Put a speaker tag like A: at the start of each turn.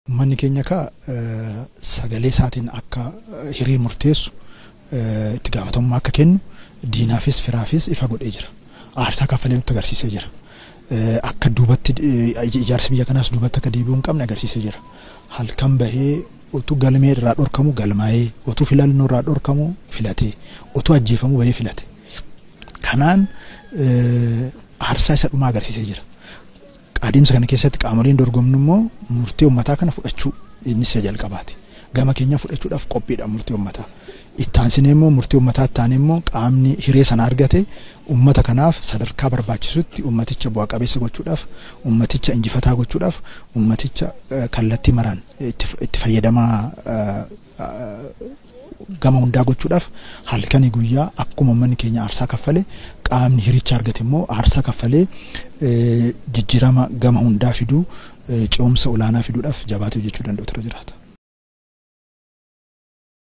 A: Manni keenya ka sagalee isaatiin akka hiree murteessu itti gaafatamummaa akka kennu diinaafis firaafis ifa godhee jira. Aarsaa kaffalee nutti agarsiisee jira. Akka duubatti ijaarsi biyya kanaas duubatti akka deebi'uu hin qabne agarsiisee jira. Halkan bahee utuu galmee irraa dhorkamu galmaa'ee, utuu filannoo irraa dhorkamu filatee, utuu ajjeefamu bahee filate. Kanaan aarsaa isa dhumaa agarsiisee jira. Adeemsa kana keessatti qaamoleen dorgomnu immoo murtee uummataa kana fudhachuu inni isa jalqabaati. Gama keenya fudhachuudhaaf qophiidha murtee uummataa. Itti aansinee immoo murtee uummataa taane immoo qaamni hiree sana argate uummata kanaaf sadarkaa barbaachisutti uummaticha bu'aa qabeessa gochuudhaaf, uummaticha injifataa gochuudhaaf, uummaticha kallattii maraan itti fayyadamaa gama hundaa gochuudhaaf halkanii guyyaa akkuma uummanni keenya aarsaa kaffalee qaamni hiricha argate immoo aarsaa kaffalee jijjiirama gama hundaa fiduu ce'umsa olaanaa fiduudhaaf jabaatee hojjechuu danda'u tura jiraata.